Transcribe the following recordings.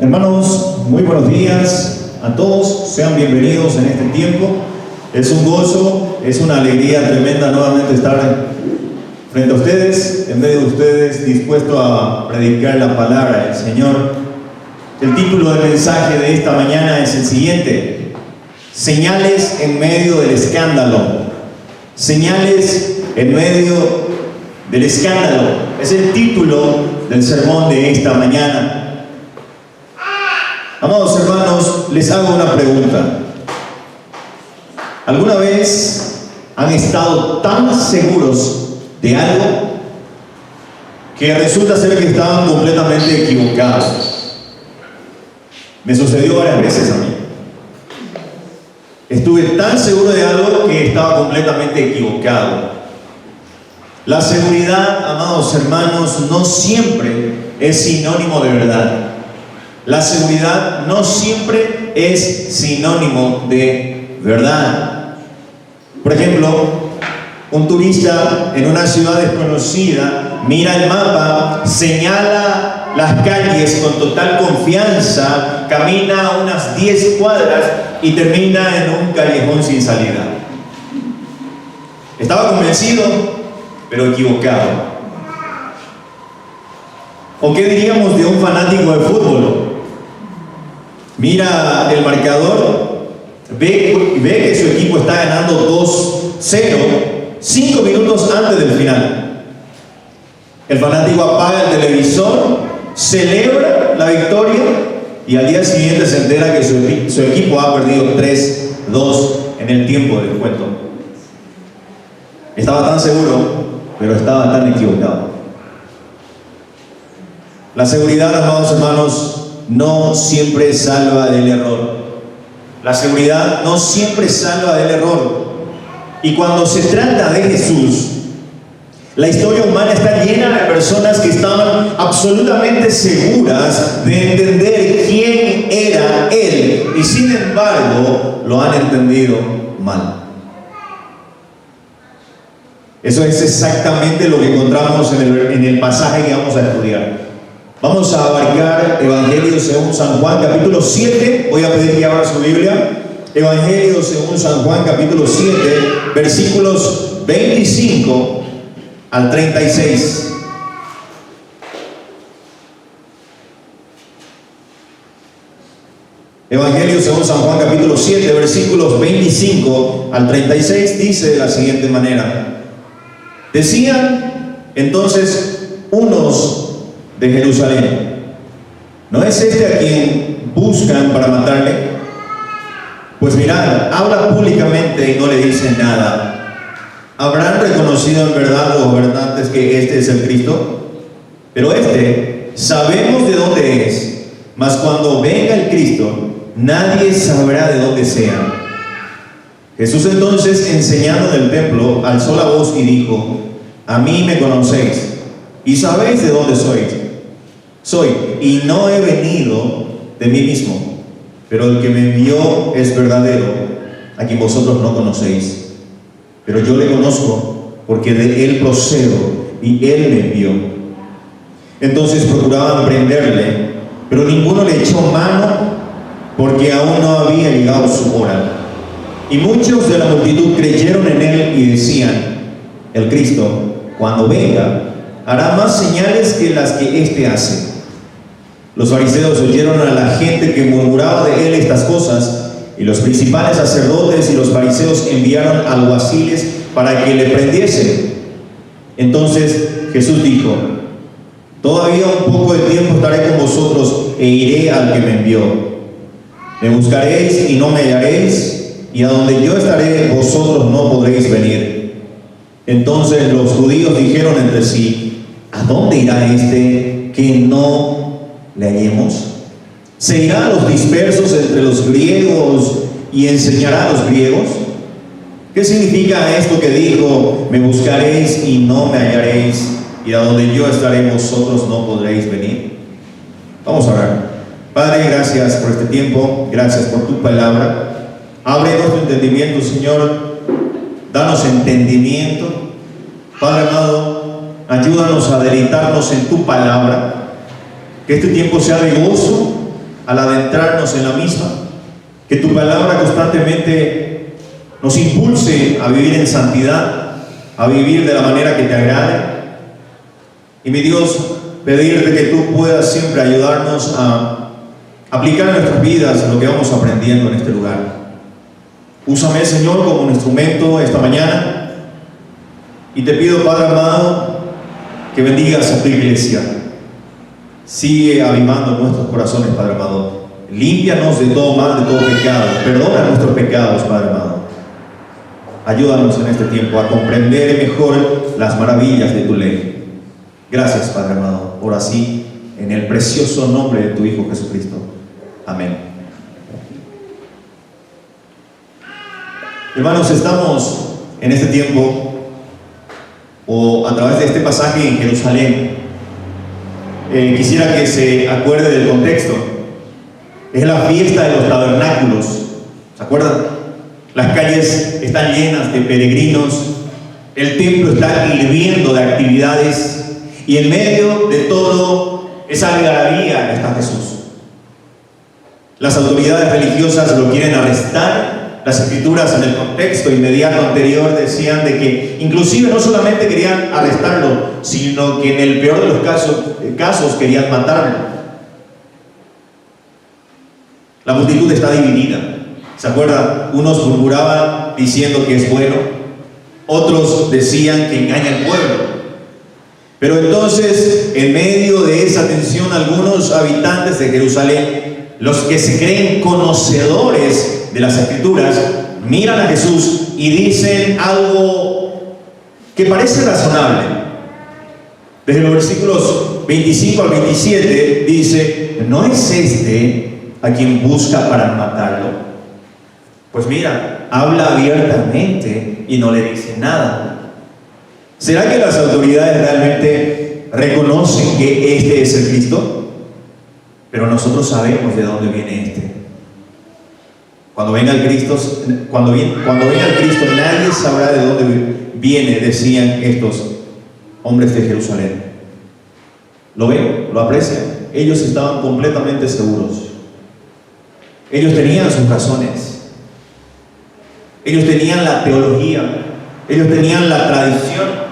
Hermanos, muy buenos días a todos, sean bienvenidos en este tiempo. Es un gozo, es una alegría tremenda nuevamente estar frente a ustedes, en medio de ustedes, dispuesto a predicar la palabra del Señor. El título del mensaje de esta mañana es el siguiente: señales en medio del escándalo. Señales en medio del escándalo. Es el título del sermón de esta mañana. Amados hermanos, les hago una pregunta. ¿Alguna vez han estado tan seguros de algo que resulta ser que estaban completamente equivocados? Me sucedió varias veces a mí. Estuve tan seguro de algo que estaba completamente equivocado. La seguridad, amados hermanos, no siempre es sinónimo de verdad. La seguridad no siempre es sinónimo de verdad. Por ejemplo, un turista en una ciudad desconocida mira el mapa, señala las calles con total confianza, camina unas 10 cuadras y termina en un callejón sin salida. Estaba convencido, pero equivocado. ¿O qué diríamos de un fanático de fútbol? Mira el marcador, ve que su equipo está ganando 2-0 5 minutos antes del final. El fanático apaga el televisor, celebra la victoria y al día siguiente se entera que su equipo ha perdido 3-2 en el tiempo del descuento. Estaba tan seguro, pero estaba tan equivocado. La seguridad, amados hermanos, no siempre salva del error. La seguridad no siempre salva del error. Y cuando se trata de Jesús, la historia humana está llena de personas que estaban absolutamente seguras de entender quién era Él, y sin embargo lo han entendido mal. Eso es exactamente lo que encontramos en el pasaje que vamos a estudiar. Vamos a abarcar Evangelio según San Juan, capítulo 7. Voy a pedir que abra su Biblia. Evangelio según San Juan, capítulo 7, versículos 25 al 36. Evangelio según San Juan, capítulo 7, versículos 25 al 36, dice de la siguiente manera: decían entonces unos de Jerusalén: ¿no es este a quien buscan para matarle? Pues mirad, habla públicamente y no le dicen nada. ¿Habrán reconocido en verdad los gobernantes que este es el Cristo? Pero este sabemos de dónde es, mas cuando venga el Cristo, nadie sabrá de dónde sea. Jesús entonces, enseñando en el templo, alzó la voz y dijo: a mí me conocéis y sabéis de dónde soy, y no he venido de mí mismo, pero el que me envió es verdadero, a quien vosotros no conocéis. Pero yo le conozco, porque de él procedo, y él me envió. Entonces procuraban prenderle, pero ninguno le echó mano, porque aún no había llegado su hora. Y muchos de la multitud creyeron en él y decían: el Cristo, cuando venga, hará más señales que las que éste hace. Los fariseos oyeron a la gente que murmuraba de él estas cosas, y los principales sacerdotes y los fariseos enviaron alguaciles para que le prendiesen. Entonces Jesús dijo: todavía un poco de tiempo estaré con vosotros e iré al que me envió. Me buscaréis y no me hallaréis, y a donde yo estaré vosotros no podréis venir. Entonces los judíos dijeron entre sí: ¿a dónde irá este que no le hallemos? ¿Se irá a los dispersos entre los griegos y enseñará a los griegos? ¿Qué significa esto que dijo: me buscaréis y no me hallaréis, y a donde yo estaré vosotros no podréis venir? Vamos a orar. Padre, gracias por este tiempo, gracias por tu palabra. Abre nuestro entendimiento, Señor, danos entendimiento. Padre amado, ayúdanos a deleitarnos en tu palabra. Que este tiempo sea de gozo, al adentrarnos en la misma, que tu palabra constantemente nos impulse a vivir en santidad, a vivir de la manera que te agrade. Y mi Dios, pedirte que tú puedas siempre ayudarnos a aplicar en nuestras vidas lo que vamos aprendiendo en este lugar. Úsame, Señor, como un instrumento esta mañana, y te pido, Padre amado, que bendigas a tu iglesia. Sigue avivando nuestros corazones, Padre amado. Límpianos de todo mal, de todo pecado. Perdona nuestros pecados, Padre amado. Ayúdanos en este tiempo a comprender mejor las maravillas de tu ley. Gracias, Padre amado. Ahora sí, en el precioso nombre de tu Hijo Jesucristo. Amén. Hermanos, estamos en este tiempo, o a través de este pasaje en Jerusalén. Quisiera que se acuerde del contexto. Es la fiesta de los tabernáculos. ¿Se acuerdan? Las calles están llenas de peregrinos. El templo está hirviendo de actividades. Y en medio de todo esa algarabía está Jesús. Las autoridades religiosas lo quieren arrestar. Las escrituras en el contexto inmediato anterior decían de que inclusive no solamente querían arrestarlo, sino que en el peor de los casos querían matarlo. La multitud está dividida. ¿Se acuerdan? Unos murmuraban diciendo que es bueno, otros decían que engaña al pueblo. Pero entonces, en medio de esa tensión, algunos habitantes de Jerusalén, los que se creen conocedores de las escrituras, miran a Jesús y dicen algo que parece razonable. Desde los versículos 25 al 27 dice: ¿no es este a quien busca para matarlo? Pues mira, habla abiertamente y no le dice nada. ¿Será que las autoridades realmente reconocen que este es el Cristo? Pero nosotros sabemos de dónde viene este. Cuando venga el Cristo, nadie sabrá de dónde viene, decían estos hombres de Jerusalén. ¿Lo ven? ¿Lo aprecian? Ellos estaban completamente seguros. Ellos tenían sus razones. Ellos tenían la teología. Ellos tenían la tradición.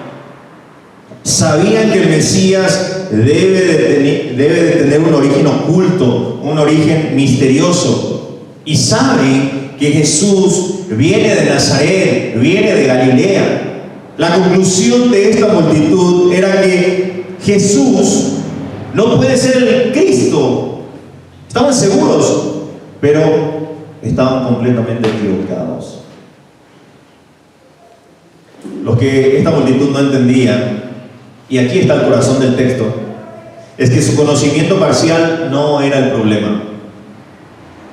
Sabían que el Mesías debe de tener un origen oculto, un origen misterioso. Y saben que Jesús viene de Nazaret, viene de Galilea. La conclusión de esta multitud era que Jesús no puede ser el Cristo. Estaban seguros, pero estaban completamente equivocados. Lo que esta multitud no entendía, y aquí está el corazón del texto, es que su conocimiento parcial no era el problema.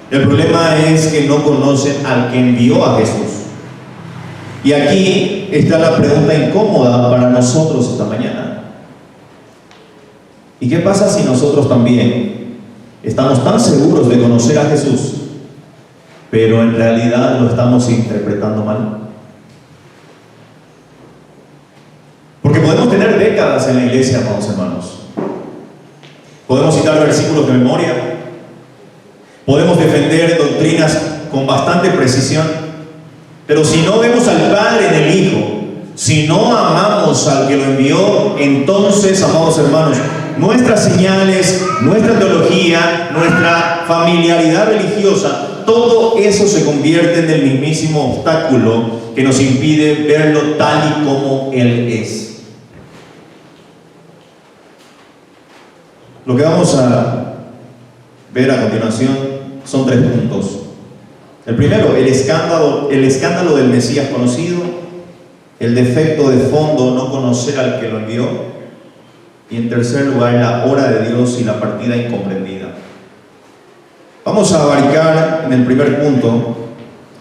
El problema es que no conocen al que envió a Jesús. Y aquí está la pregunta incómoda para nosotros esta mañana. ¿Y qué pasa si nosotros también estamos tan seguros de conocer a Jesús, pero en realidad lo estamos interpretando mal? Porque podemos tener décadas en la iglesia, amados hermanos. Podemos citar versículos de memoria. Podemos defender doctrinas con bastante precisión. Pero si no vemos al Padre en el Hijo, si no amamos al que lo envió, entonces, amados hermanos, nuestras señales, nuestra teología, nuestra familiaridad religiosa, todo eso se convierte en el mismísimo obstáculo que nos impide verlo tal y como Él es. Lo que vamos a ver a continuación son 3 puntos. El primero, el escándalo del Mesías conocido. El defecto de fondo, no conocer al que lo envió. Y en tercer lugar, la hora de Dios y la partida incomprendida. Vamos a abarcar en el primer punto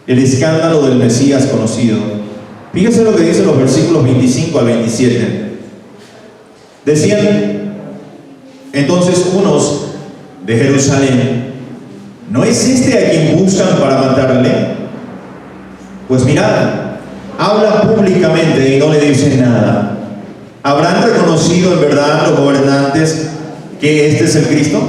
el escándalo del Mesías conocido. Fíjense lo que dicen los versículos 25 al 27. Decían entonces unos de Jerusalén: ¿no es este a quien buscan para matarle? Pues mirad, habla públicamente y no le dicen nada. ¿Habrán reconocido en verdad los gobernantes que este es el Cristo?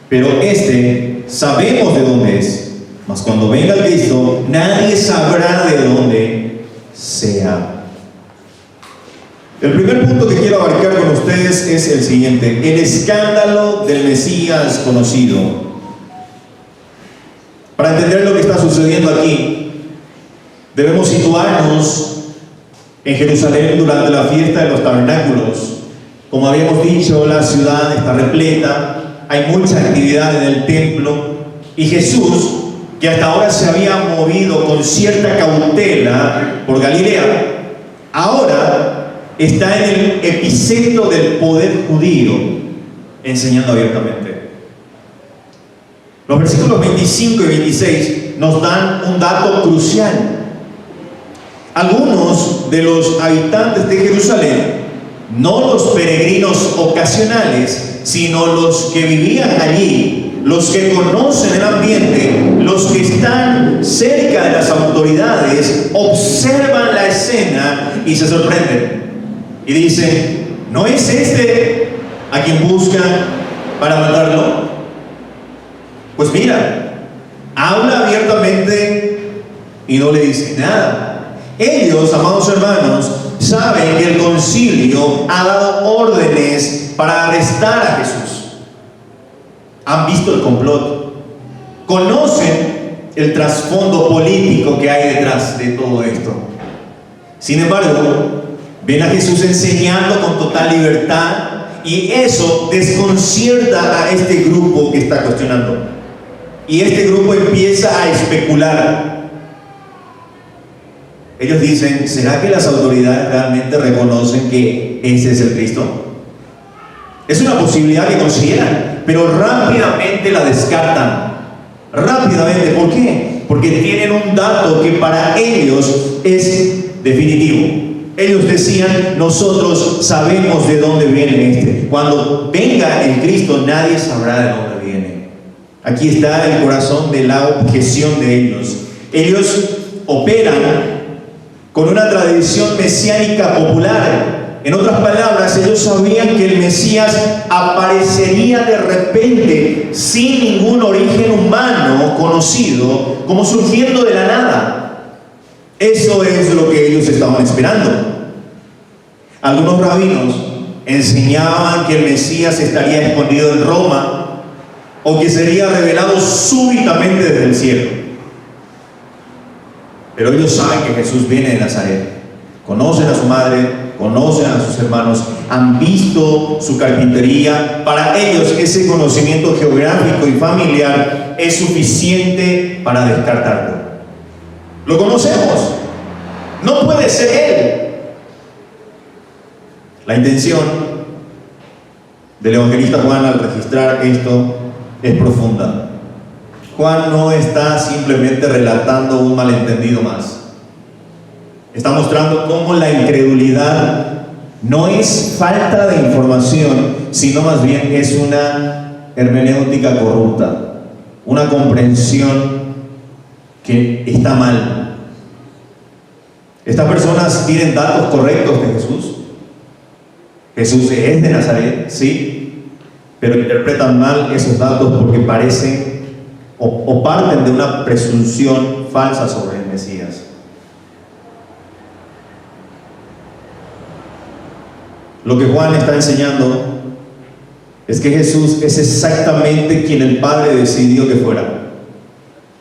pero este sabemos de dónde es. Mas cuando venga el Cristo, nadie sabrá de dónde sea. El primer punto que quiero abarcar con ustedes es el siguiente: el escándalo del Mesías conocido. Para entender lo que está sucediendo aquí, debemos situarnos en Jerusalén durante la fiesta de los tabernáculos. Como habíamos dicho, la ciudad está repleta, hay mucha actividad en el templo, y Jesús, que hasta ahora se había movido con cierta cautela por Galilea, ahora está en el epicentro del poder judío, enseñando abiertamente. Los versículos 25 y 26 nos dan un dato crucial. Algunos de los habitantes de Jerusalén, no los peregrinos ocasionales, sino los que vivían allí, los que conocen el ambiente, los que están cerca de las autoridades, observan la escena y se sorprenden. Y dicen: ¿no es este a quien buscan para matarlo? Pues mira, habla abiertamente y no le dice nada. Ellos, amados hermanos, saben que el concilio ha dado órdenes para arrestar a Jesús. Han visto el complot, conocen el trasfondo político que hay detrás de todo esto. Sin embargo, ven a Jesús enseñando con total libertad, y eso desconcierta a este grupo que está cuestionando. Y este grupo empieza a especular. Ellos dicen: ¿será que las autoridades realmente reconocen que ese es el Cristo? Es una posibilidad que consideran, pero rápidamente la descartan. Rápidamente. ¿Por qué? Porque tienen un dato que para ellos es definitivo. Ellos decían: nosotros sabemos de dónde viene este. Cuando venga el Cristo, nadie sabrá de dónde viene. Aquí está el corazón de la objeción de ellos. Ellos operan con una tradición mesiánica popular. En otras palabras, ellos sabían que el Mesías aparecería de repente, sin ningún origen humano conocido, como surgiendo de la nada. Eso es lo que ellos estaban esperando. Algunos rabinos enseñaban que el Mesías estaría escondido en Roma, o que sería revelado súbitamente desde el cielo. Pero ellos saben que Jesús viene de Nazaret. Conocen a su madre, conocen a sus hermanos, han visto su carpintería. Para ellos ese conocimiento geográfico y familiar es suficiente para descartarlo. Lo conocemos, no puede ser él. La intención del evangelista Juan al registrar esto es profunda. Juan no está simplemente relatando un malentendido más. Está mostrando cómo la incredulidad no es falta de información, sino más bien es una hermenéutica corrupta, una comprensión que está mal. Estas personas tienen datos correctos de Jesús. Jesús es de Nazaret, sí, pero interpretan mal esos datos porque parecen o parten de una presunción falsa sobre el Mesías. Lo que Juan está enseñando es que Jesús es exactamente quien el Padre decidió que fuera: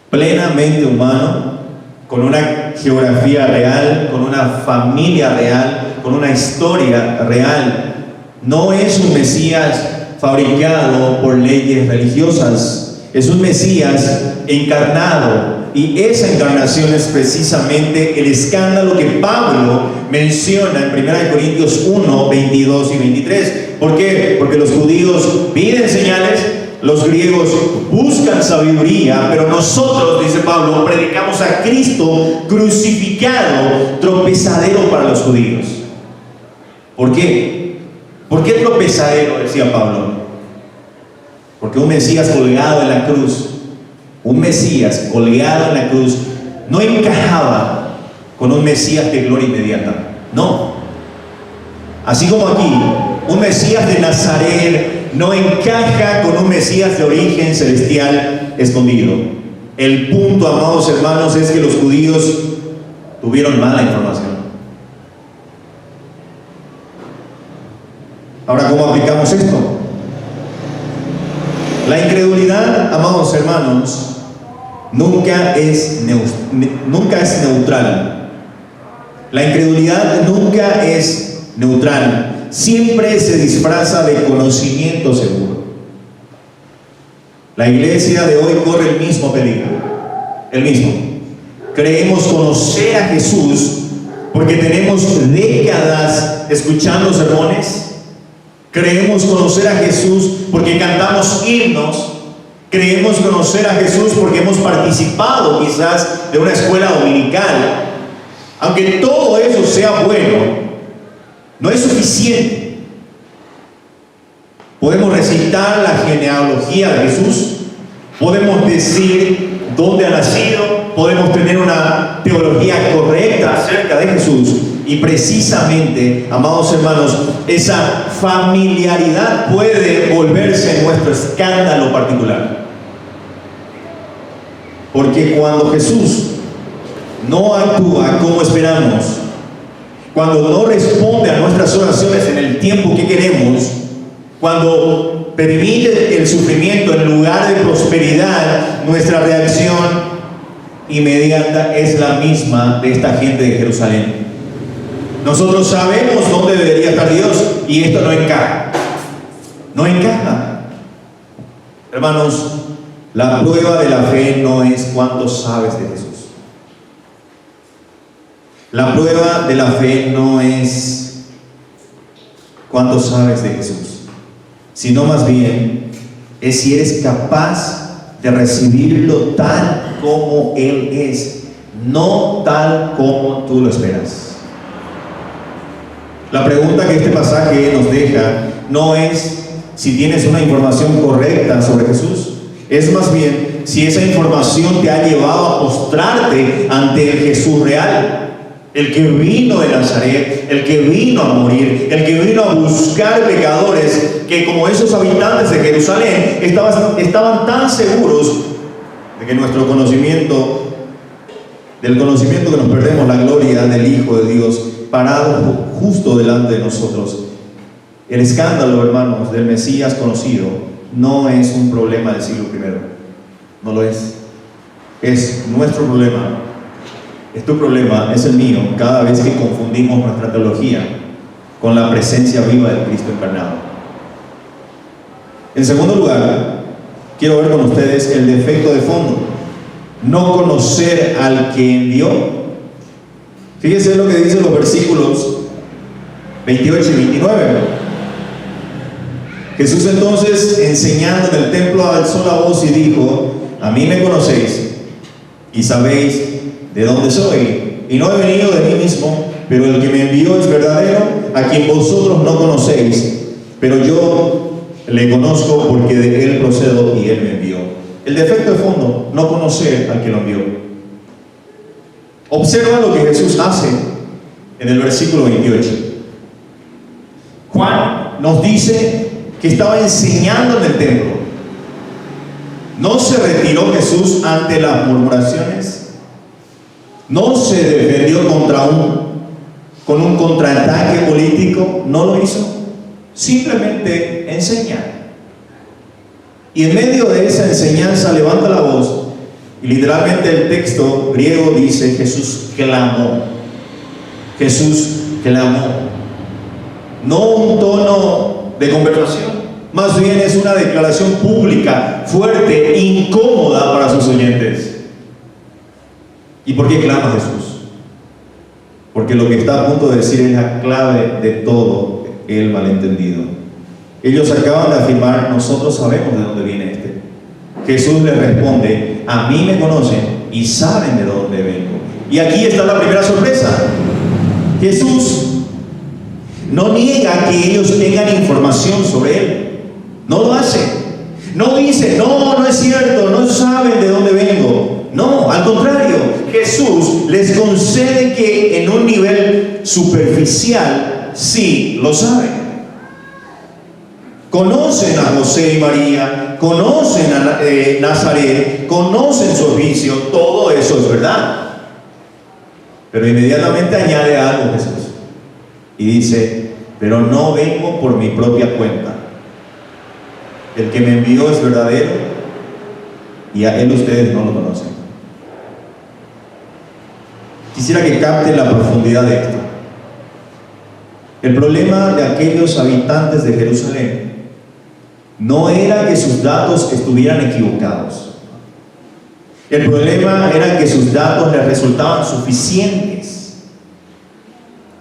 plenamente humano, con una geografía real, con una familia real, con una historia real. No es un Mesías fabricado por leyes religiosas, es un Mesías encarnado, y esa encarnación es precisamente el escándalo que Pablo menciona en 1 Corintios 1, 22 y 23. ¿Por qué? Porque los judíos piden señales, los griegos buscan sabiduría, pero nosotros, dice Pablo, predicamos a Cristo crucificado, tropezadero para los judíos. ¿Por qué? ¿Por qué tropezadero? Decía Pablo. Porque un Mesías colgado en la cruz, un Mesías colgado en la cruz, no encajaba con un Mesías de gloria inmediata. No. Así como aquí, un Mesías de Nazaret no encaja con un Mesías de origen celestial escondido. El punto, amados hermanos, es que los judíos tuvieron mala información. Ahora, ¿cómo aplicamos esto? La incredulidad, amados hermanos, nunca es neutral. La incredulidad nunca es neutral. Siempre se disfraza de conocimiento seguro. La iglesia de hoy corre el mismo peligro. El mismo. Creemos conocer a Jesús porque tenemos décadas escuchando sermones. Creemos conocer a Jesús porque cantamos himnos. Creemos conocer a Jesús porque hemos participado quizás de una escuela dominical. Aunque todo eso sea bueno, no es suficiente. Podemos recitar la genealogía de Jesús, podemos decir dónde ha nacido, podemos tener una teología correcta acerca de Jesús. Y precisamente, amados hermanos, esa familiaridad puede volverse nuestro escándalo particular. Porque cuando Jesús no actúa como esperamos, cuando no responde a nuestras oraciones en el tiempo que queremos, cuando permite el sufrimiento en lugar de prosperidad, nuestra reacción inmediata es la misma de esta gente de Jerusalén. Nosotros sabemos dónde debería estar Dios y esto no encaja. No encaja. Hermanos, la prueba de la fe no es cuánto sabes de Jesús. La prueba de la fe no es cuánto sabes de Jesús, sino más bien es si eres capaz de recibirlo tal como Él es, no tal como tú lo esperas. La pregunta que este pasaje nos deja no es si tienes una información correcta sobre Jesús, es más bien si esa información te ha llevado a postrarte ante el Jesús real, el que vino de Nazaret, el que vino a morir, el que vino a buscar pecadores, que como esos habitantes de Jerusalén estaban tan seguros de que nuestro conocimiento, del conocimiento que nos perdemos, la gloria del Hijo de Dios parado justo delante de nosotros. El escándalo, hermanos, del Mesías conocido no es un problema del siglo I, no lo es. Es nuestro problema, es tu problema, es el mío, cada vez que confundimos nuestra teología con la presencia viva del Cristo encarnado. En segundo lugar, quiero ver con ustedes el defecto de fondo: no conocer al que envió. Fíjense lo que dicen los versículos 28 y 29. Jesús entonces, enseñando en el templo, alzó la voz y dijo: a mí me conocéis y sabéis de dónde soy, y no he venido de mí mismo, pero el que me envió es verdadero, a quien vosotros no conocéis, pero yo le conozco porque de él procedo y él me envió. El defecto de fondo: no conocer al que lo envió. Observa lo que Jesús hace en el versículo 28. Juan nos dice que estaba enseñando en el templo. No se retiró Jesús ante las murmuraciones. No se defendió con un contraataque político. No lo hizo. Simplemente enseña. Y en medio de esa enseñanza levanta la voz. Y literalmente el texto griego dice: Jesús clamó. Jesús clamó. No un tono de conversación, más bien es una declaración pública, fuerte, incómoda para sus oyentes. ¿Y por qué clama Jesús? Porque lo que está a punto de decir es la clave de todo el malentendido. Ellos acaban de afirmar: nosotros sabemos de dónde viene este. Jesús les responde: a mí me conocen y saben de dónde vengo. Y aquí está la primera sorpresa. Jesús no niega que ellos tengan información sobre Él. No lo hace. No dice: no es cierto, no saben de dónde vengo. No, al contrario, Jesús les concede que en un nivel superficial sí lo saben. conocen a José y María, conocen a Nazaret, conocen su oficio, todo eso es verdad. Pero inmediatamente añade algo Jesús y dice: pero no vengo por mi propia cuenta. El que me envió es verdadero y a él ustedes no lo conocen. Quisiera que capten la profundidad de esto. El problema de aquellos habitantes de Jerusalén no era que sus datos estuvieran equivocados. El problema era que sus datos les resultaban suficientes.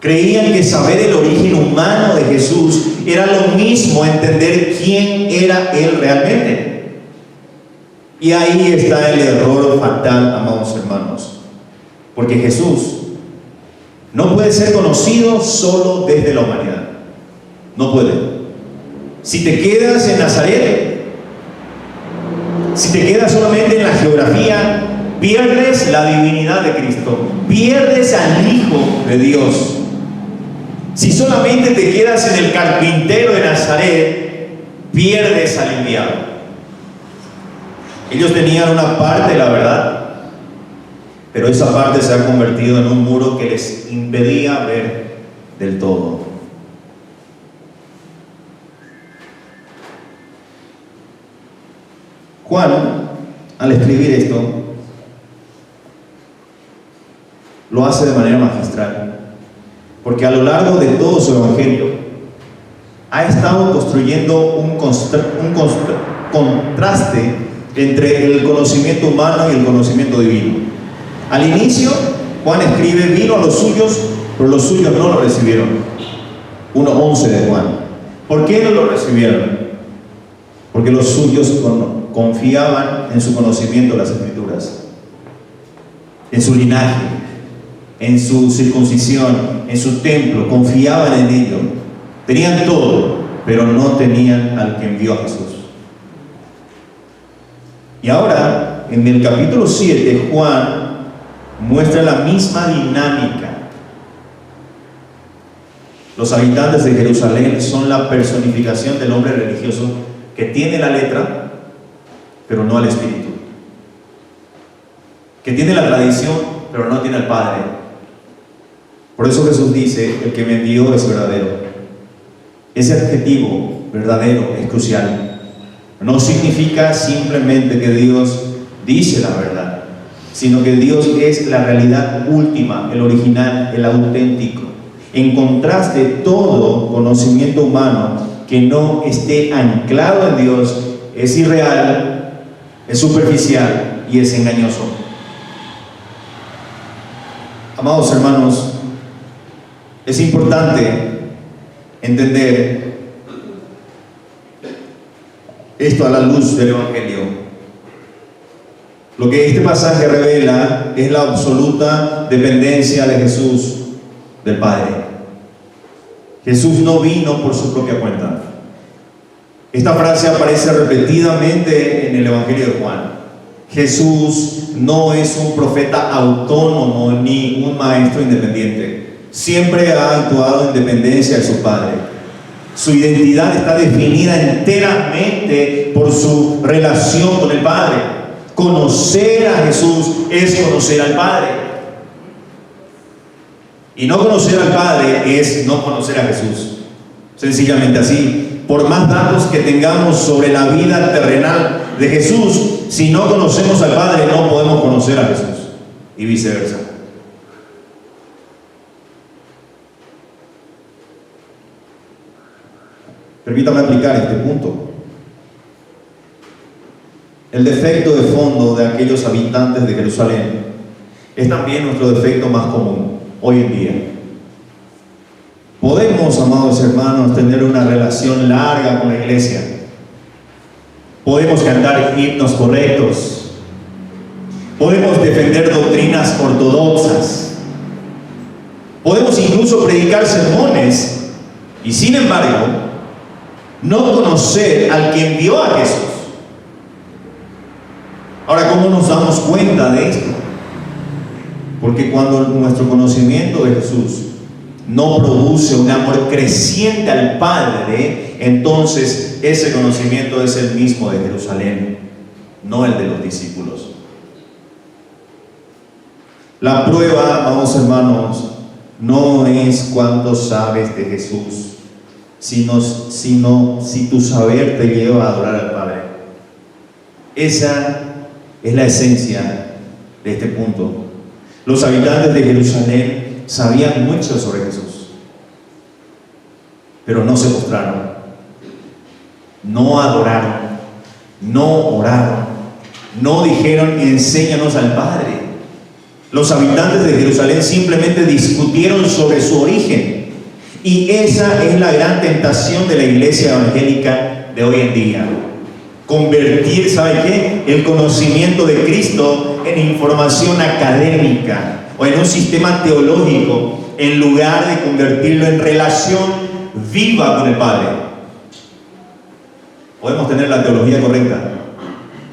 Creían que saber el origen humano de Jesús era lo mismo entender quién era Él realmente. Y ahí está el error fatal, amados hermanos. Porque Jesús no puede ser conocido solo desde la humanidad. No puede. Si te quedas en Nazaret, si te quedas solamente en la geografía, pierdes la divinidad de Cristo, pierdes al Hijo de Dios. Si solamente te quedas en el carpintero de Nazaret, pierdes al enviado. Ellos tenían una parte de la verdad, pero esa parte se ha convertido en un muro que les impedía ver del todo. Juan, al escribir esto, lo hace de manera magistral, porque a lo largo de todo su evangelio ha estado construyendo un contraste entre el conocimiento humano y el conocimiento divino. Al inicio, Juan escribe: vino a los suyos, pero los suyos no lo recibieron. 1:11 de Juan. ¿Por qué no lo recibieron? Porque los suyos confiaban en su conocimiento de las Escrituras, en su linaje, en su circuncisión, en su templo, confiaban en ello. Tenían todo, pero no tenían al que envió a Jesús. Y ahora, en el capítulo 7, Juan muestra la misma dinámica. Los habitantes de Jerusalén son la personificación del hombre religioso que tiene la letra, pero no al espíritu, que tiene la tradición, pero no tiene al Padre. Por eso Jesús dice: el que me envió es verdadero. Ese adjetivo, verdadero, es crucial. No significa simplemente que Dios dice la verdad, sino que Dios es la realidad última, el original, el auténtico. En contraste, todo conocimiento humano que no esté anclado en Dios es irreal, es superficial y es engañoso. Amados hermanos, es importante entender esto a la luz del Evangelio. Lo que este pasaje revela es la absoluta dependencia de Jesús del Padre. Jesús no vino por su propia cuenta. Esta frase aparece repetidamente en el Evangelio de Juan. Jesús no es un profeta autónomo ni un maestro independiente. Siempre ha actuado en dependencia de su Padre. Su identidad está definida enteramente por su relación con el Padre. Conocer a Jesús es conocer al Padre. Y no conocer al Padre es no conocer a Jesús. Sencillamente así. Por más datos que tengamos sobre la vida terrenal de Jesús, si no conocemos al Padre, no podemos conocer a Jesús. Y viceversa. Permítame aplicar este punto. El defecto de fondo de aquellos habitantes de Jerusalén es también nuestro defecto más común hoy en día. Podemos, amados hermanos, tener una relación larga con la iglesia. Podemos cantar himnos correctos. Podemos defender doctrinas ortodoxas. Podemos incluso predicar sermones y, sin embargo, no conocer al que envió a Jesús. Ahora, ¿cómo nos damos cuenta de esto? Porque cuando nuestro conocimiento de Jesús no produce un amor creciente al Padre, entonces ese conocimiento es el mismo de Jerusalén, no el de los discípulos. La prueba, amados hermanos, no es cuánto sabes de Jesús, sino si tu saber te lleva a adorar al Padre. Esa es la esencia de este punto. Los habitantes de Jerusalén sabían mucho sobre Jesús, pero no se postraron, no adoraron, no oraron, no dijeron: enséñanos al Padre. Los habitantes de Jerusalén simplemente discutieron sobre su origen, y esa es la gran tentación de la iglesia evangélica de hoy en día: convertir, ¿sabe qué?, el conocimiento de Cristo en información académica o en un sistema teológico, en lugar de convertirlo en relación viva con el Padre. Podemos tener la teología correcta,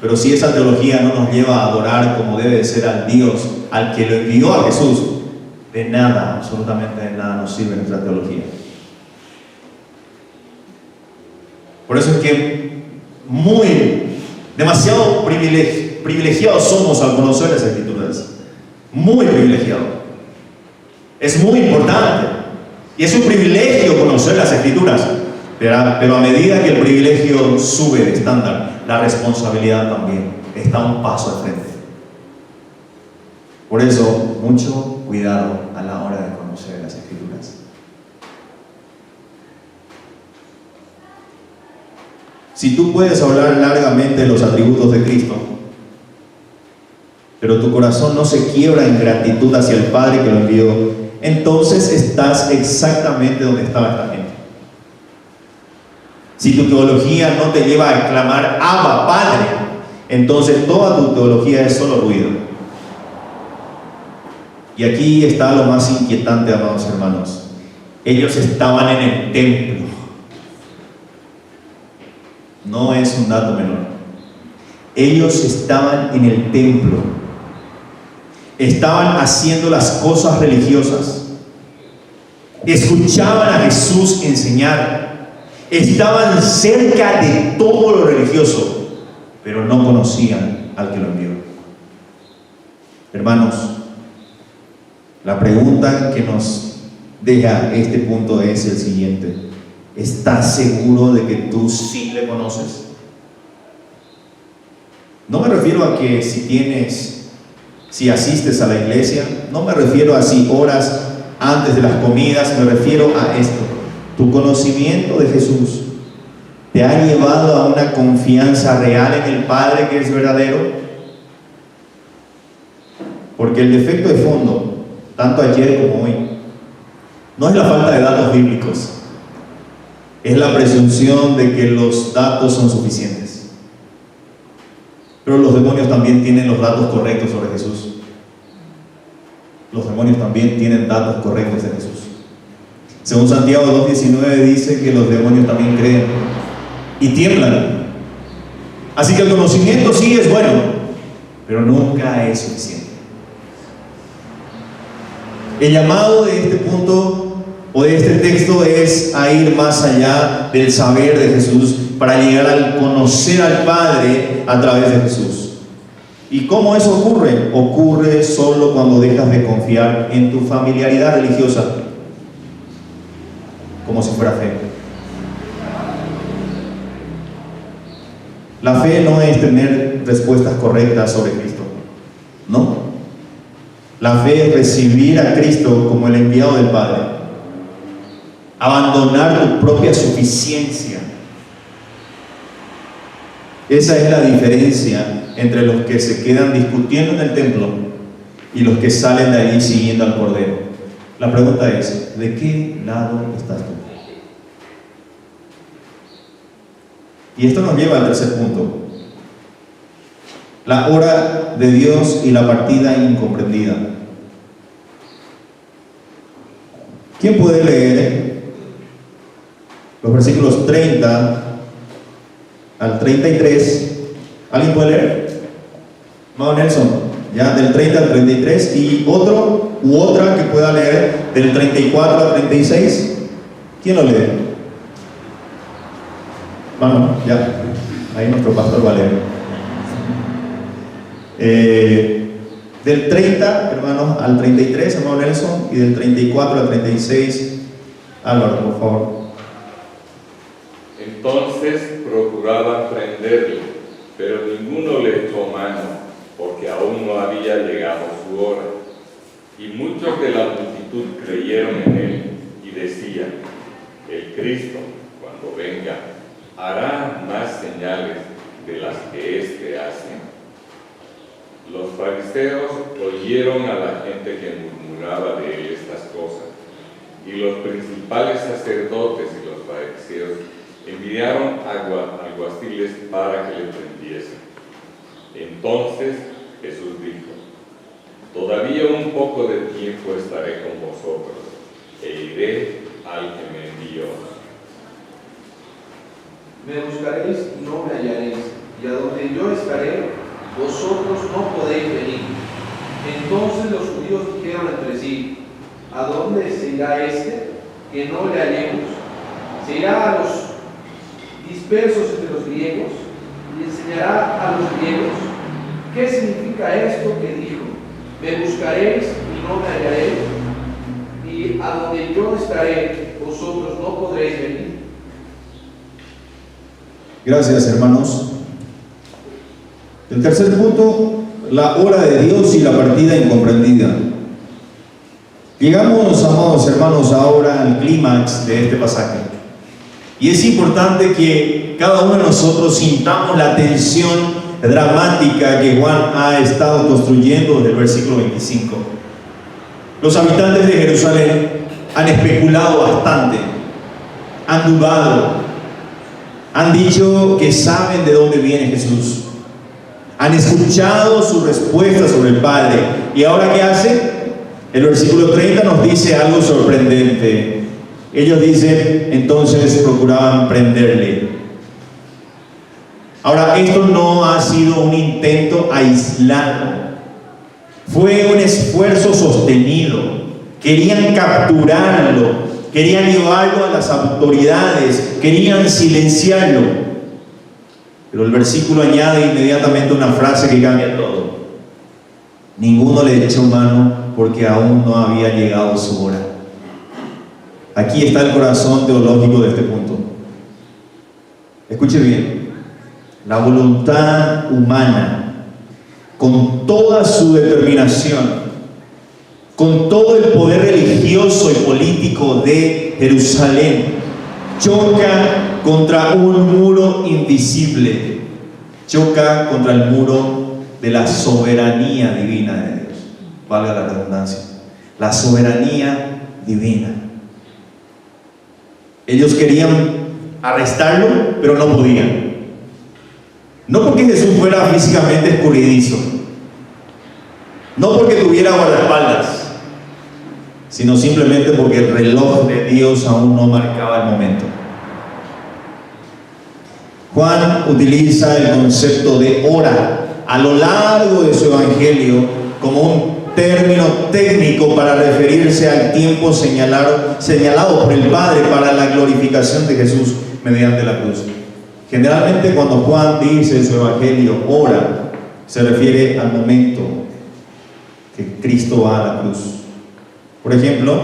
pero si esa teología no nos lleva a adorar como debe de ser al Dios, al que lo envió a Jesús, de nada, absolutamente de nada nos sirve nuestra teología. Por eso es que demasiado privilegiados somos al conocer las Escrituras. Muy privilegiados. Es muy importante. Y es un privilegio conocer las Escrituras. Pero a medida que el privilegio sube de estándar, la responsabilidad también está un paso al frente. Por eso, mucho cuidado a la hora de conocer las Escrituras. Si tú puedes hablar largamente de los atributos de Cristo, pero tu corazón no se quiebra en gratitud hacia el Padre que lo envió, entonces estás exactamente donde estaba esta gente. Si tu teología no te lleva a clamar Abba, Padre, entonces toda tu teología es solo ruido. Y aquí está lo más inquietante, amados hermanos. Ellos estaban en el templo. No es un dato menor. Ellos estaban en el templo. Estaban haciendo las cosas religiosas. Escuchaban a Jesús enseñar. Estaban cerca de todo lo religioso, pero no conocían al que lo envió. Hermanos, la pregunta que nos deja este punto es el siguiente: ¿estás seguro de que tú sí le conoces? No me refiero a que si asistes a la iglesia, no me refiero a si oras antes de las comidas, me refiero a esto: ¿tu conocimiento de Jesús te ha llevado a una confianza real en el Padre que es verdadero? Porque el defecto de fondo, tanto ayer como hoy, no es la falta de datos bíblicos, es la presunción de que los datos son suficientes. Pero los demonios también tienen los datos correctos sobre Jesús. Los demonios también tienen datos correctos de Jesús. Según Santiago 2:19 dice que los demonios también creen y tiemblan. Así que el conocimiento sí es bueno, pero nunca es suficiente. El llamado de este punto o de este texto es a ir más allá del saber de Jesús para llegar al conocer al Padre a través de Jesús. ¿Y cómo eso ocurre? Ocurre solo cuando dejas de confiar en tu familiaridad religiosa como si fuera fe. La fe no es tener respuestas correctas sobre Cristo, no. La fe es recibir a Cristo como el enviado del Padre, abandonar tu propia suficiencia. Esa es la diferencia entre los que se quedan discutiendo en el templo y los que salen de allí siguiendo al Cordero. La pregunta es: ¿de qué lado estás tú? Y esto nos lleva al tercer punto: la hora de Dios y la partida incomprendida. ¿Quién puede leer los versículos 30 al 33? ¿Alguien puede leer? No, Nelson, ya del 30 al 33. ¿Y otro u otra que pueda leer del 34 al 36? ¿Quién lo lee? Hermano, ya, ahí nuestro pastor Valerio. Del 30, hermanos, al 33, hermano Nelson, y del 34 al 36, Álvaro, por favor. Entonces procuraban prenderle, pero ninguno le echó mano, porque aún no había llegado su hora. Y muchos de la multitud creyeron en él y decían: el Cristo, cuando venga, hará más señales de las que éste hace. Los fariseos oyeron a la gente que murmuraba de él estas cosas, y los principales sacerdotes y los fariseos enviaron alguaciles para que le prendiesen. Entonces Jesús dijo: todavía un poco de tiempo estaré con vosotros, e iré al que me envió. Me buscaréis y no me hallaréis, y a donde yo estaré, vosotros no podéis venir. Entonces los judíos dijeron entre sí: ¿a dónde se irá este, que no le hallemos? ¿Se irá a los dispersos entre los griegos y enseñará a los griegos? ¿Qué significa esto que dijo: me buscaréis y no me hallaréis, y a donde yo estaré, vosotros no podréis venir? Gracias, hermanos. El tercer punto, la hora de Dios y la partida incomprendida. Llegamos, amados hermanos, ahora al clímax de este pasaje. Y es importante que cada uno de nosotros sintamos la tensión dramática que Juan ha estado construyendo desde el versículo 25. Los habitantes de Jerusalén han especulado bastante, han dudado, han dicho que saben de dónde viene Jesús, han escuchado su respuesta sobre el Padre. ¿Y ahora qué hace? El versículo 30 nos dice algo sorprendente. Ellos dicen, entonces procuraban prenderle. Ahora, esto no ha sido un intento aislado, fue un esfuerzo sostenido. Querían capturarlo, querían llevarlo a las autoridades, querían silenciarlo. Pero el versículo añade inmediatamente una frase que cambia todo: ninguno le echó mano, porque aún no había llegado su hora. Aquí está el corazón teológico de este punto. Escuche bien. La voluntad humana, con toda su determinación, con todo el poder religioso y político de Jerusalén, choca contra un muro invisible, choca contra el muro de la soberanía divina de Dios. Valga la redundancia, la soberanía divina. Ellos querían arrestarlo, pero no podían. No porque Jesús fuera físicamente escurridizo, no porque tuviera guardaespaldas, sino simplemente porque el reloj de Dios aún no marcaba el momento. Juan utiliza el concepto de hora a lo largo de su evangelio como un término técnico para referirse al tiempo señalado por el Padre para la glorificación de Jesús mediante la cruz. Generalmente cuando Juan dice en su evangelio hora, se refiere al momento que Cristo va a la cruz. Por ejemplo,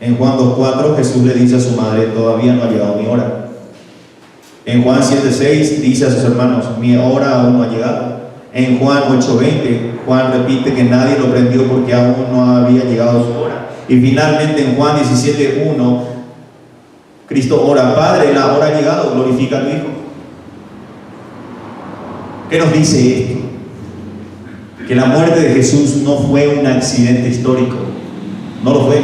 en Juan 2:4 Jesús le dice a su madre: todavía no ha llegado mi hora. En Juan 7:6 dice a sus hermanos: mi hora aún no ha llegado. En Juan 8:20 Juan repite que nadie lo prendió porque aún no había llegado su hora. Y finalmente en Juan 17:1 Cristo ora: Padre, la hora ha llegado, glorifica a tu Hijo. ¿Qué nos dice esto? Que la muerte de Jesús no fue un accidente histórico, no lo fue.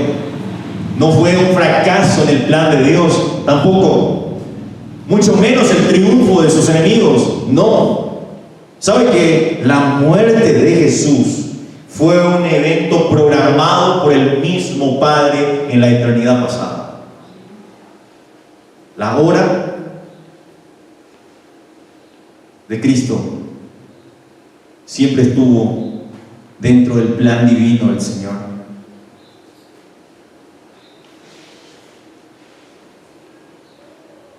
No fue un fracaso en el plan de Dios, tampoco. Mucho menos el triunfo de sus enemigos, no. ¿Sabe que la muerte de Jesús fue un evento programado por el mismo Padre en la eternidad pasada? La hora de Cristo siempre estuvo dentro del plan divino del Señor.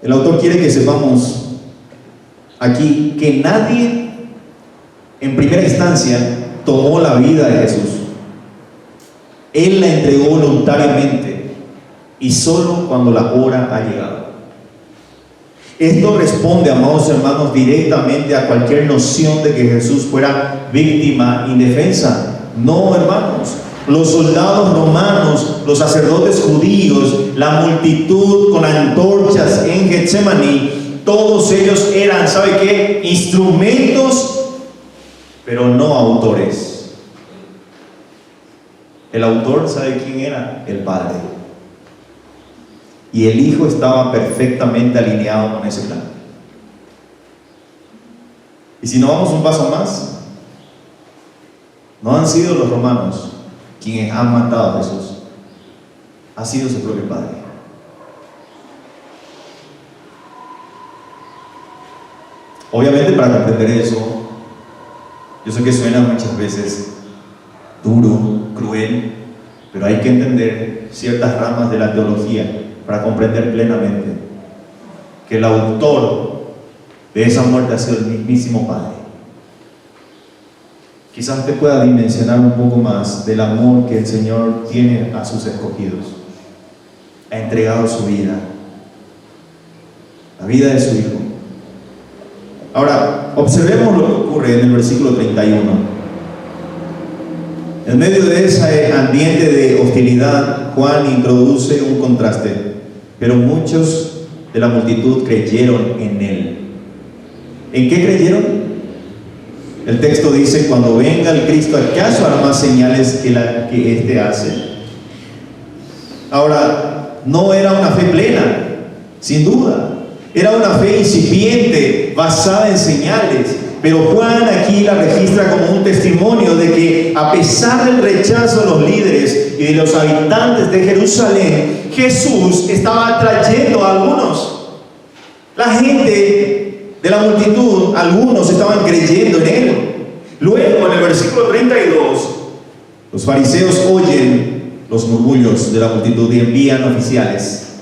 El autor quiere que sepamos aquí que nadie en primera instancia tomó la vida de Jesús. Él la entregó voluntariamente y solo cuando la hora ha llegado. Esto responde, amados hermanos, directamente a cualquier noción de que Jesús fuera víctima indefensa. No, hermanos. Los soldados romanos, los sacerdotes judíos, la multitud con antorchas en Getsemaní, todos ellos eran, ¿sabe qué? Instrumentos, pero no autores. El autor, ¿sabe quién era? El Padre. Y el Hijo estaba perfectamente alineado con ese plan. Y si no vamos un paso más, no han sido los romanos quienes han matado a Jesús, ha sido su propio Padre. Obviamente, para comprender eso, yo sé que suena muchas veces duro, cruel, pero hay que entender ciertas ramas de la teología para comprender plenamente que el autor de esa muerte ha sido el mismísimo Padre. Quizás usted pueda dimensionar un poco más del amor que el Señor tiene a sus escogidos. Ha entregado su vida, la vida de su Hijo. Ahora, observemos lo que ocurre en el versículo 31. En medio de ese ambiente de hostilidad, Juan introduce un contraste. Pero muchos de la multitud creyeron en Él. ¿En qué creyeron? El texto dice: cuando venga el Cristo, ¿acaso hará más señales que éste hace? Ahora, no era una fe plena, sin duda. Era una fe incipiente, basada en señales. Pero Juan aquí la registra como un testimonio de que, a pesar del rechazo de los líderes y de los habitantes de Jerusalén, Jesús estaba atrayendo a algunos. La gente de la multitud, algunos estaban creyendo en Él. Luego, en el versículo 32, los fariseos oyen los murmullos de la multitud y envían oficiales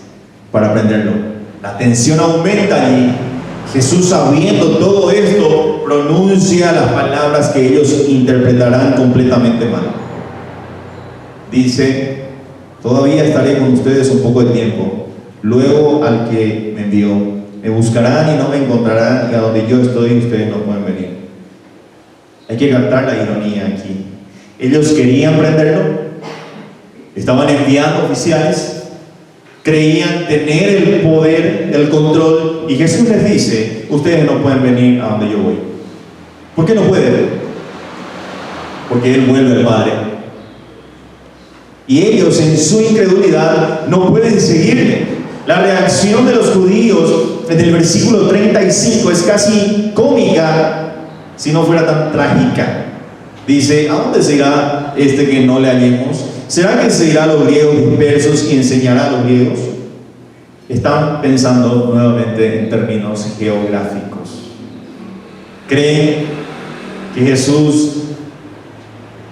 para prenderlo. La tensión aumenta allí. Jesús, sabiendo todo esto, pronuncia las palabras que ellos interpretarán completamente mal. Dice: todavía estaré con ustedes un poco de tiempo. Luego al que me envió, me buscarán y no me encontrarán, y a donde yo estoy ustedes no pueden venir. Hay que captar la ironía aquí. Ellos querían prenderlo, estaban enviando oficiales, creían tener el poder, el control, y Jesús les dice: ustedes no pueden venir a donde yo voy. ¿Por qué no pueden? Porque Él vuelve al Padre. Y ellos, en su incredulidad, no pueden seguirle. La reacción de los judíos en el versículo 35 es casi cómica, si no fuera tan trágica. Dice: ¿a dónde se irá este que no le hallemos? ¿Será que se irá a los griegos dispersos y enseñará a los griegos? Están pensando nuevamente en términos geográficos. Creen que Jesús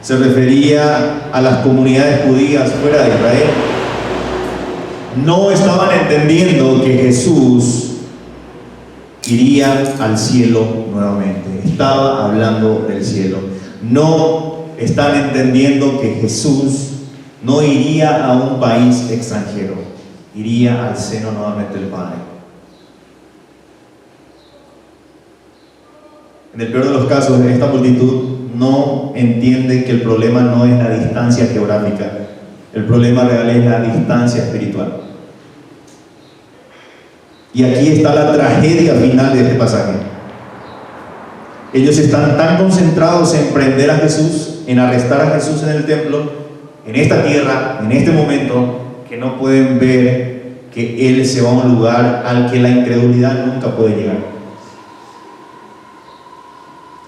se refería a las comunidades judías fuera de Israel. No estaban entendiendo que Jesús iría al cielo nuevamente. Estaba hablando del cielo. No están entendiendo que Jesús no iría a un país extranjero, iría al seno nuevamente del Padre. En el peor de los casos, esta multitud no entiende que el problema no es la distancia geográfica, el problema real es la distancia espiritual. Y aquí está la tragedia final de este pasaje. Ellos están tan concentrados en prender a Jesús, en arrestar a Jesús en el templo, en esta tierra, en este momento, que no pueden ver que Él se va a un lugar al que la incredulidad nunca puede llegar.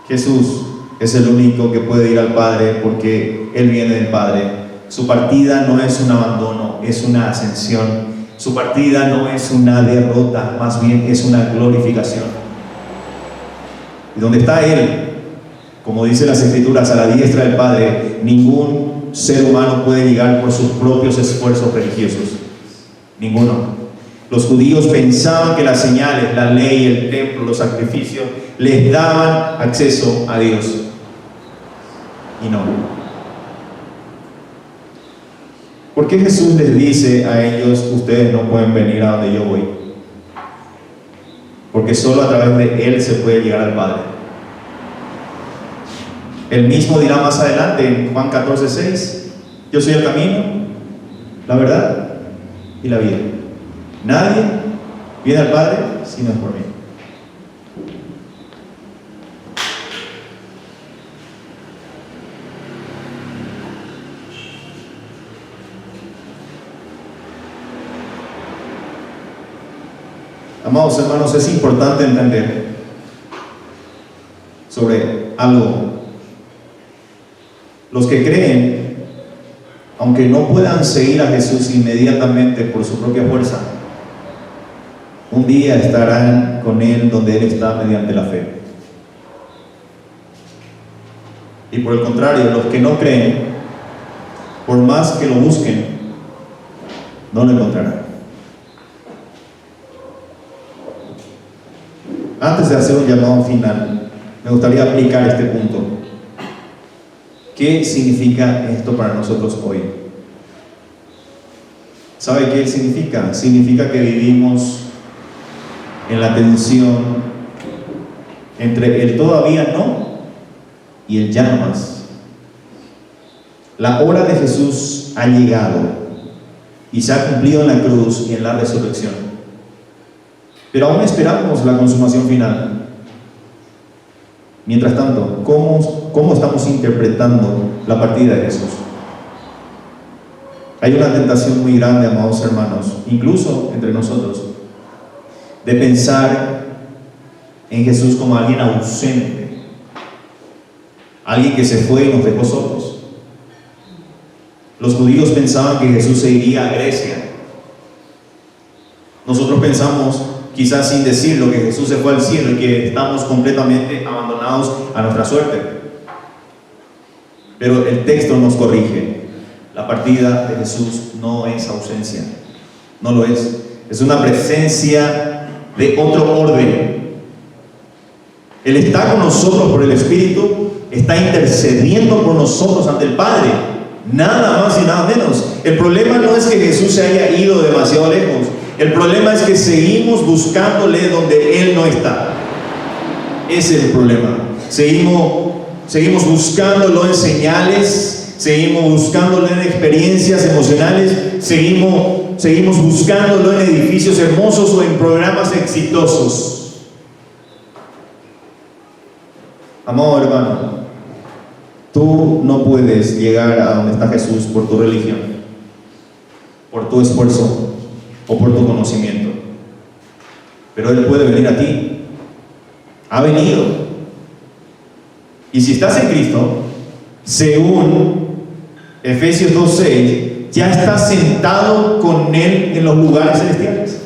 Jesús es el único que puede ir al Padre porque Él viene del Padre. Su partida no es un abandono, es una ascensión. Su partida no es una derrota, más bien es una glorificación. Y donde está Él, como dice las Escrituras, a la diestra del Padre, ningún ser humano puede llegar por sus propios esfuerzos religiosos. Ninguno. Los judíos pensaban que las señales, la ley, el templo, los sacrificios, les daban acceso a Dios. Y no. ¿Por qué Jesús les dice a ellos, ustedes no pueden venir a donde yo voy? Porque solo a través de Él se puede llegar al Padre. Él mismo dirá más adelante en Juan 14:6, yo soy el camino, la verdad y la vida. Nadie viene al Padre si no es por mí. Amados hermanos, es importante entender sobre algo. Los que creen, aunque no puedan seguir a Jesús inmediatamente por su propia fuerza, un día estarán con Él donde Él está mediante la fe. Y por el contrario, los que no creen, por más que lo busquen, no lo encontrarán. Antes de hacer un llamado final, me gustaría aplicar este punto. ¿Qué significa esto para nosotros hoy? ¿Sabe qué significa? Significa que vivimos en la tensión entre el todavía no y el ya no más. La hora de Jesús ha llegado y se ha cumplido en la cruz y en la resurrección. Pero aún esperamos la consumación final. Mientras tanto, ¿cómo estamos interpretando la partida de Jesús? Hay una tentación muy grande, amados hermanos, incluso entre nosotros, de pensar en Jesús como alguien ausente, alguien que se fue y nos dejó solos. Los judíos pensaban que Jesús se iría a Grecia. Nosotros pensamos, quizás sin decirlo, que Jesús se fue al cielo y que estamos completamente abandonados a nuestra suerte. Pero el texto nos corrige. La partida de Jesús no es ausencia, no lo es. Es una presencia de otro orden. Él está con nosotros por el Espíritu, está intercediendo por nosotros ante el Padre, nada más y nada menos. El problema no es que Jesús se haya ido demasiado lejos. El problema es que seguimos buscándole donde Él no está. Ese es el problema. Seguimos buscándolo en señales, seguimos buscándolo en experiencias emocionales, seguimos buscándolo en edificios hermosos o en programas exitosos. Amado hermano, tú no puedes llegar a donde está Jesús por tu religión, por tu esfuerzo o por tu conocimiento, pero Él puede venir a ti. Ha venido, y si estás en Cristo, según Efesios 2:6, ya estás sentado con Él en los lugares celestiales.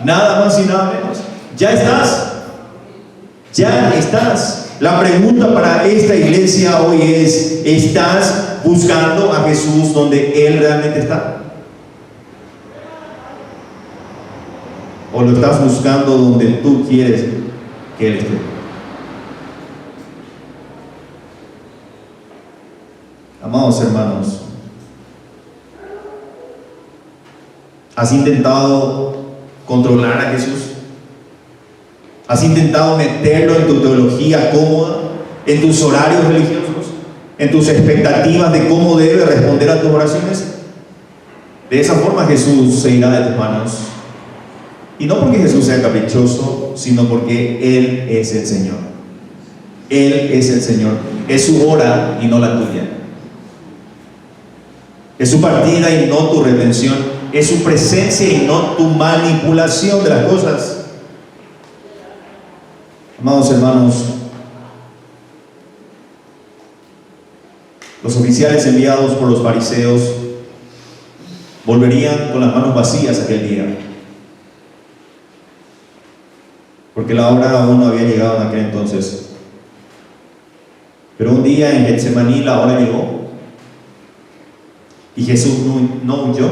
Nada más y nada menos. Ya estás. La pregunta para esta iglesia hoy es: ¿estás buscando a Jesús donde Él realmente está? ¿O lo estás buscando donde tú quieres que Él esté? Amados hermanos, ¿has intentado controlar a Jesús? ¿Has intentado meterlo en tu teología cómoda, en tus horarios religiosos, en tus expectativas de cómo debe responder a tus oraciones? De esa forma Jesús se irá de tus manos. Y no porque Jesús sea caprichoso, sino porque Él es el Señor. Él es el Señor. Es su hora y no la tuya. Es su partida y no tu retención. Es su presencia y no tu manipulación de las cosas. Amados hermanos, los oficiales enviados por los fariseos volverían con las manos vacías aquel día, porque la hora aún no había llegado en aquel entonces. Pero un día en Getsemaní la hora llegó y Jesús no huyó,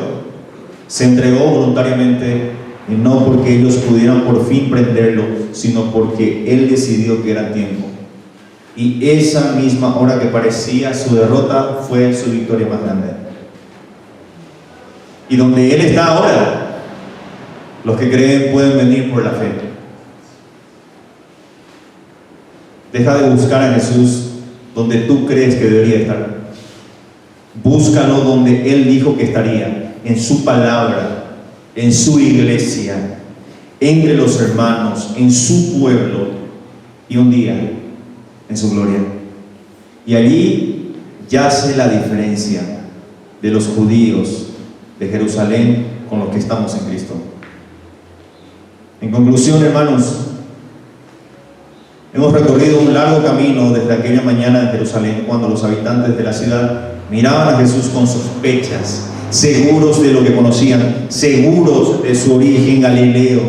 se entregó voluntariamente Y no porque ellos pudieran por fin prenderlo, sino porque Él decidió que era tiempo. Y esa misma hora que parecía su derrota fue su victoria más grande. Y donde Él está ahora, los que creen pueden venir por la fe. Deja de buscar a Jesús donde tú crees que debería estar. Búscalo donde Él dijo que estaría, en su palabra, en su iglesia, entre los hermanos, en su pueblo, y un día en su gloria. Y allí yace la diferencia de los judíos de Jerusalén con los que estamos en Cristo. En conclusión, hermanos, hemos recorrido un largo camino desde aquella mañana en Jerusalén, cuando los habitantes de la ciudad miraban a Jesús con sospechas, seguros de lo que conocían, seguros de su origen galileo,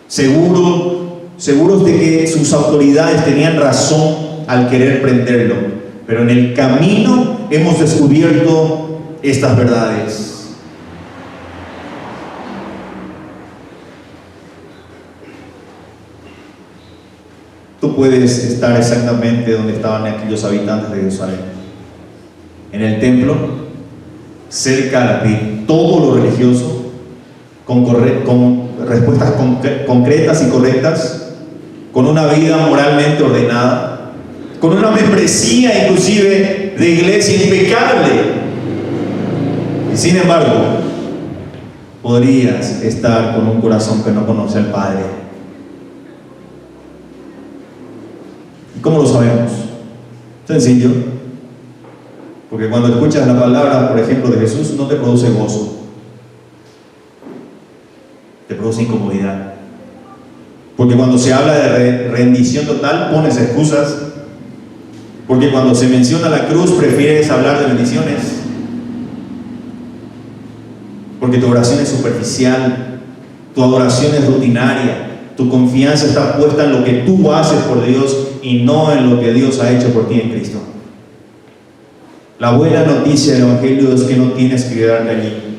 seguros de que sus autoridades tenían razón al querer prenderlo. Pero en el camino hemos descubierto estas verdades. Tú puedes estar exactamente donde estaban aquellos habitantes de Jerusalén, en el templo, cerca de todo lo religioso, con respuestas concretas y correctas, con una vida moralmente ordenada, con una membresía inclusive de iglesia impecable. Y sin embargo, podrías estar con un corazón que no conoce al Padre. ¿Y cómo lo sabemos? Sencillo. Porque cuando escuchas la palabra, por ejemplo, de Jesús, no te produce gozo, te produce incomodidad. Porque cuando se habla de rendición total, pones excusas. Porque cuando se menciona la cruz, prefieres hablar de bendiciones. Porque tu oración es superficial, tu adoración es rutinaria, tu confianza está puesta en lo que tú haces por Dios y no en lo que Dios ha hecho por ti en Cristo. La buena noticia del Evangelio es que no tienes que quedarte allí.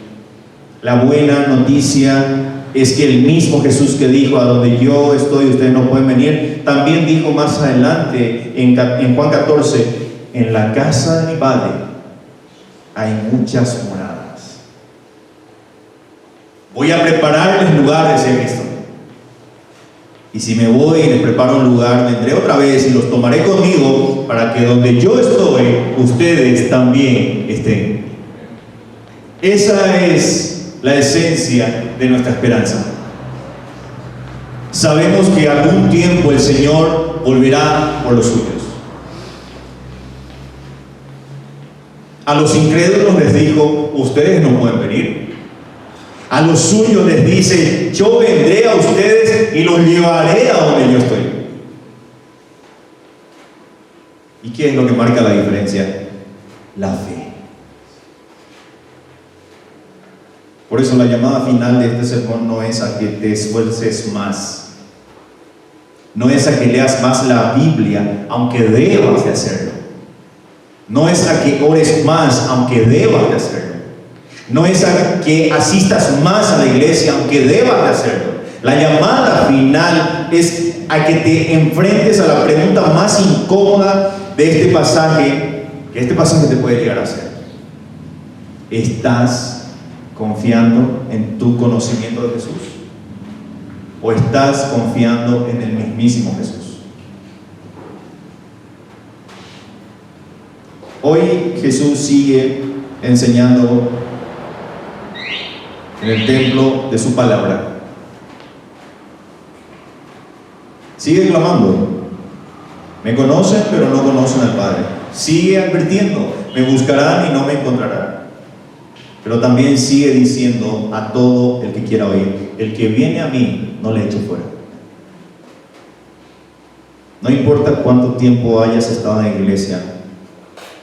La buena noticia es que el mismo Jesús que dijo: a donde yo estoy ustedes no pueden venir, también dijo más adelante en Juan 14: en la casa de mi Padre hay muchas moradas. Voy a prepararles lugar, decía Cristo. Y si me voy y les preparo un lugar, vendré otra vez y los tomaré conmigo, para que donde yo estoy, ustedes también estén. Esa es la esencia de nuestra esperanza. Sabemos que algún tiempo el Señor volverá por los suyos. A los incrédulos les dijo: ustedes no pueden venir. A los suyos les dice: yo vendré a ustedes y los llevaré a donde yo estoy. ¿Y qué es lo que marca la diferencia? La fe. Por eso la llamada final de este sermón no es a que te esfuerces más, no es a que leas más la Biblia, aunque debas de hacerlo, no es a que ores más, aunque debas de hacerlo, no es a que asistas más a la iglesia, aunque debas de hacerlo. La llamada final es a que te enfrentes a la pregunta más incómoda de este pasaje, que este pasaje te puede llegar a hacer: ¿estás confiando en tu conocimiento de Jesús? ¿O estás confiando en el mismísimo Jesús? Hoy Jesús sigue enseñando en el templo de su palabra. Sigue clamando: me conocen pero no conocen al Padre. Sigue advirtiendo: me buscarán y no me encontrarán. Pero también sigue diciendo a todo el que quiera oír: el que viene a mí no le echo fuera. No importa cuánto tiempo hayas estado en la iglesia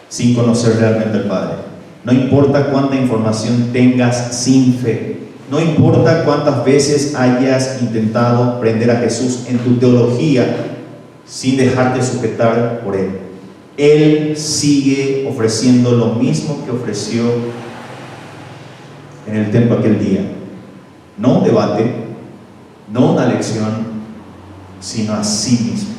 sin conocer realmente al Padre, no importa cuánta información tengas sin fe, no importa cuántas veces hayas intentado aprender a Jesús en tu teología sin dejarte sujetar por Él, Él sigue ofreciendo lo mismo que ofreció en el templo aquel día: no un debate, no una lección, sino a sí mismo.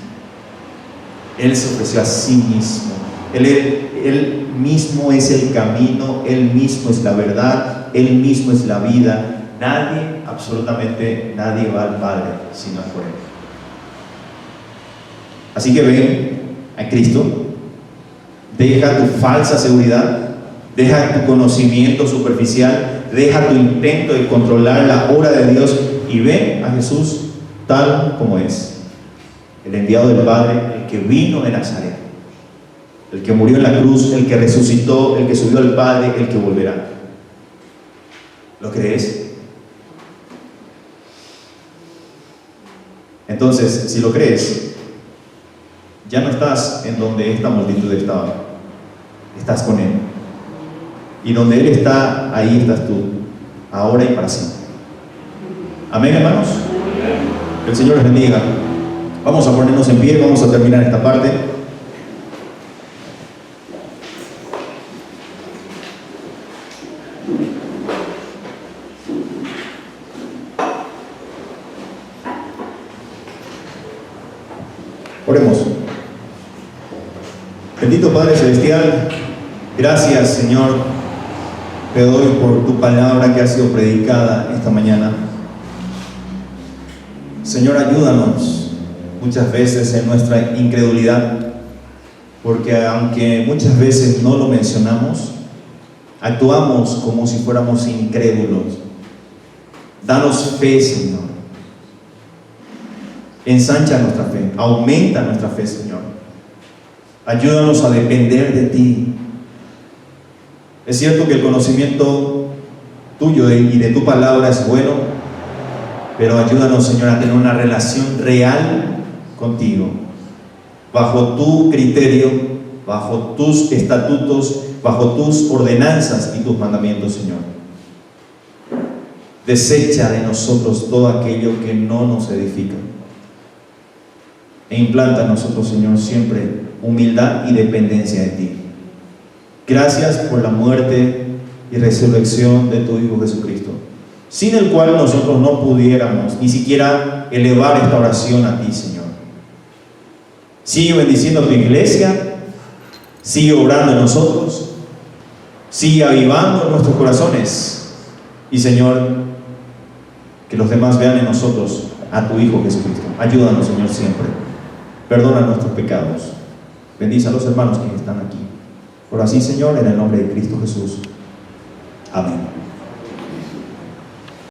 Él se ofreció a sí mismo. Él mismo es el camino, Él mismo es la verdad, Él mismo es la vida. Nadie, absolutamente nadie va al Padre si no es por Él. Así que ven a Cristo, deja tu falsa seguridad, deja tu conocimiento superficial, deja tu intento de controlar la obra de Dios y ven a Jesús tal como es, el enviado del Padre, el que vino de Nazaret, el que murió en la cruz, el que resucitó, el que subió al Padre, el que volverá. ¿Lo crees? Entonces, si lo crees, ya no estás en donde esta multitud estaba, estás con Él. Y donde Él está, ahí estás tú, ahora y para siempre. Amén, hermanos. Que el Señor les bendiga. Vamos a ponernos en pie, vamos a terminar esta parte. Oremos. Bendito Padre Celestial, gracias, Señor, te doy por tu palabra que ha sido predicada esta mañana. Señor, ayúdanos muchas veces en nuestra incredulidad, porque aunque muchas veces no lo mencionamos, actuamos como si fuéramos incrédulos. Danos fe, Señor. Ensancha nuestra fe, aumenta nuestra fe, Señor. Ayúdanos a depender de ti. Es cierto que el conocimiento tuyo y de tu palabra es bueno, pero ayúdanos, Señor, a tener una relación real contigo, bajo tu criterio, bajo tus estatutos, bajo tus ordenanzas y tus mandamientos, Señor. Desecha de nosotros todo aquello que no nos edifica. E implanta en nosotros, Señor, siempre humildad y dependencia de ti. Gracias por la muerte y resurrección de tu Hijo Jesucristo, sin el cual nosotros no pudiéramos ni siquiera elevar esta oración a ti, Señor. Sigue bendiciendo a tu iglesia, sigue obrando en nosotros, sigue avivando nuestros corazones y, Señor, que los demás vean en nosotros a tu Hijo Jesucristo. Ayúdanos, Señor, siempre. Perdona nuestros pecados. Bendice a los hermanos que están aquí. Por así, Señor, en el nombre de Cristo Jesús. Amén.